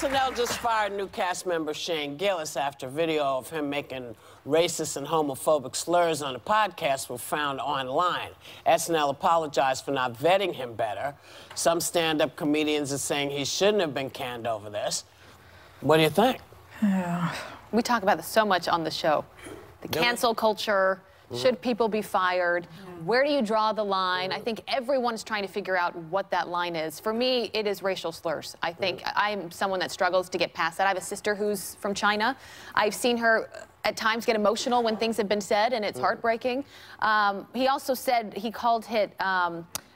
SNL just fired new cast member Shane Gillis after video of him making racist and homophobic slurs on a podcast were found online. SNL apologized for not vetting him better. Some stand-up comedians are saying he shouldn't have been canned over this. What do you think? We talk about this so much on the show. The cancel culture. Should people be fired? Where do you draw the line? I think everyone's trying to figure out what that line is. For me, it is racial slurs. I think I'm someone that struggles to get past that. I have a sister who's from China. I've seen her at times get emotional when things have been said, and it's heartbreaking. He also said he called it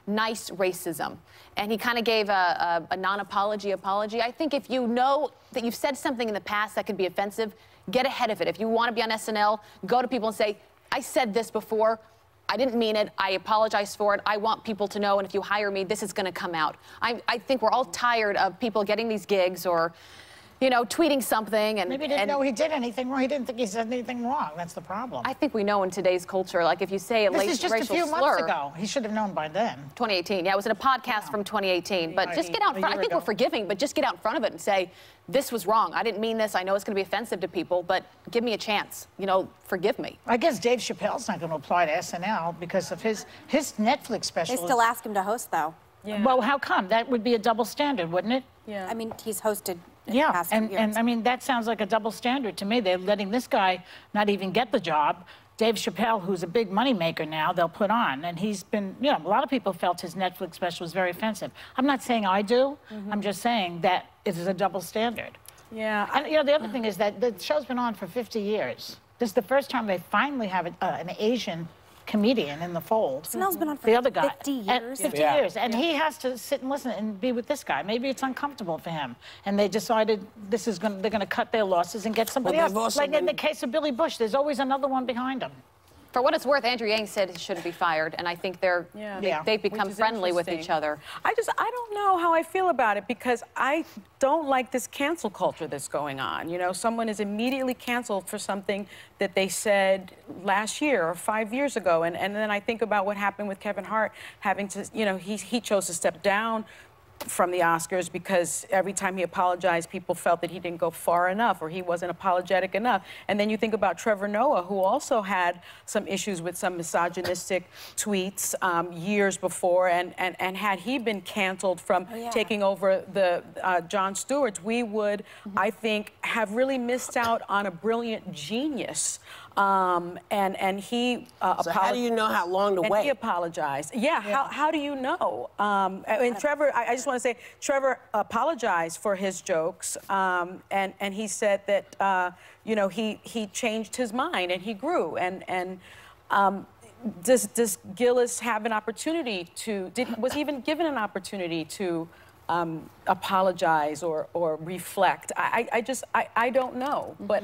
nice racism. And he kind of gave a non-apology apology. I think if you know that you've said something in the past that could be offensive, get ahead of it. If you want to be on SNL, go to people and say, I said this before. I didn't mean it. I apologize for it. I want people to know, and if you hire me, this is going to come out. I think we're all tired of people getting these gigs or, you know, tweeting something and... Maybe he didn't know he did anything wrong. He didn't think he said anything wrong. That's the problem. I think we know in today's culture, like if you say a racial slur... This is just a few months ago. He should have known by then. 2018. Yeah, it was in a podcast from 2018. But just get out front. I think we're forgiving, but just get out in front of it and say, this was wrong. I didn't mean this. I know it's going to be offensive to people, but give me a chance. You know, forgive me. I guess Dave Chappelle's not going to apply to SNL because of his Netflix special. They still ask him to host, though. Yeah. Well, how come? That would be a double standard, wouldn't it? Yeah. I mean, he's hosted. Yeah, and I mean, that sounds like a double standard to me. They're letting this guy not even get the job. Dave Chappelle, who's a big moneymaker now, they'll put on. And he's been, you know, a lot of people felt his Netflix special was very offensive. I'm not saying I do. I'm just saying that it is a double standard. Yeah. And, you know, the other thing is that the show's been on for 50 years. This is the first time they finally have an Asian comedian in the fold. SNL's been on for the other guy. 50 years. 50 years. And he has to sit and listen and be with this guy. Maybe it's uncomfortable for him. And they decided this is they're going to cut their losses and get somebody else. Like in the case of Billy Bush, there's always another one behind him. For what it's worth, Andrew Yang said he shouldn't be fired, and I think they've become friendly with each other. I don't know how I feel about it because I don't like this cancel culture that's going on. You know, someone is immediately canceled for something that they said last year or 5 years ago, and then I think about what happened with Kevin Hart having to, you know, he chose to step down from the Oscars because every time he apologized, people felt that he didn't go far enough or he wasn't apologetic enough. And then you think about Trevor Noah, who also had some issues with some misogynistic tweets years before, and had he been canceled from taking over the Jon Stewart's, we would, I think, have really missed out on a brilliant genius. And he so how do you know how long to wait? He apologized. Yeah. How do you know? And Trevor, I just want to say, Trevor apologized for his jokes, and he said that you know, he changed his mind and he grew. And does Gillis have an opportunity to? Was he even given an opportunity to apologize or reflect? I don't know, but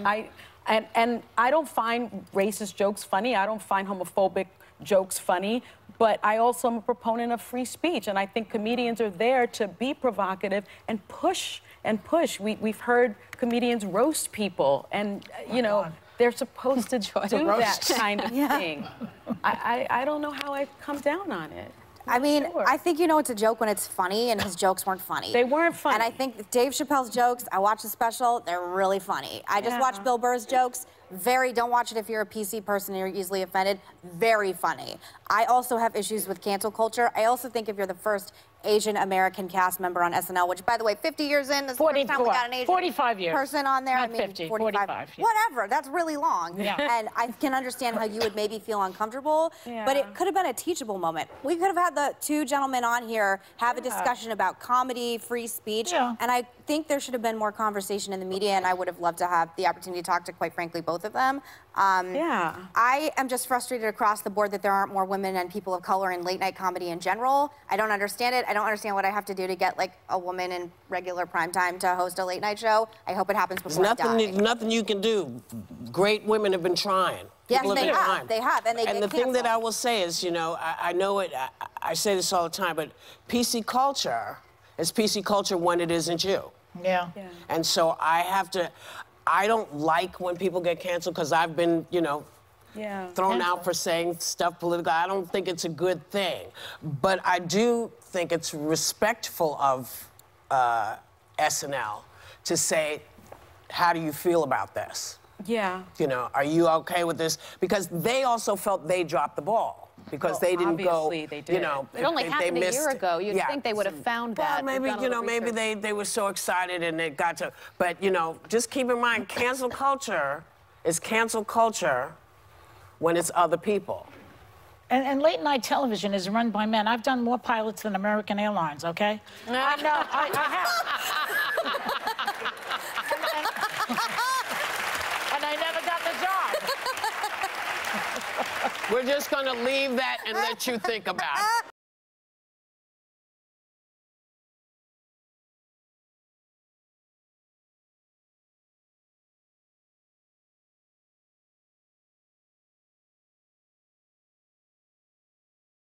And I don't find racist jokes funny. I don't find homophobic jokes funny. But I also am a proponent of free speech. And I think comedians are there to be provocative and push and push. We've heard comedians roast people. And, you know, they're supposed to do that kind of thing. I don't know how I come down on it. I mean, I think you know it's a joke when it's funny, and his jokes weren't funny. They weren't funny. And I think Dave Chappelle's jokes, I watched the special, they're really funny. I just watched Bill Burr's jokes. Don't watch it if you're a PC person and you're easily offended. Very funny. I also have issues with cancel culture. I also think if you're the first Asian American cast member on SNL, which, by the way, 50 years in, this is the first time we got an Asian 45 years. person on there. Not I mean, 50, 45. Yeah. Whatever, that's really long. Yeah. And I can understand how you would maybe feel uncomfortable, but it could have been a teachable moment. We could have had the two gentlemen on here have a discussion about comedy, free speech, and I think there should have been more conversation in the media, and I would have loved to have the opportunity to talk to, quite frankly, both of them. I am just frustrated across the board that there aren't more women and people of color in late night comedy in general. I don't understand it. I don't understand what I have to do to get like a woman in regular primetime to host a late night show. I hope it happens before I die. Nothing you can do. Great women have been trying. Yes, they have. They have, and they And the thing that I will say is, you know, I know it. I say this all the time, but PC culture is PC culture when it isn't you. Yeah. And so I don't like when people get canceled because I've been, you know, thrown out for saying stuff political. I don't think it's a good thing. But I do think it's respectful of SNL to say, how do you feel about this? Yeah. You know, are you okay with this? Because they also felt they dropped the ball. Because they didn't go, obviously they did. you know, It only happened a year ago. You'd yeah. think they would have found that. Well, maybe, you know, maybe they were so excited and it got to, but, you know, just keep in mind, cancel culture is cancel culture when it's other people. And late night television is run by men. I've done more pilots than American Airlines, okay? I know, I have. And I never got the job. We're just gonna leave that and let you think about it.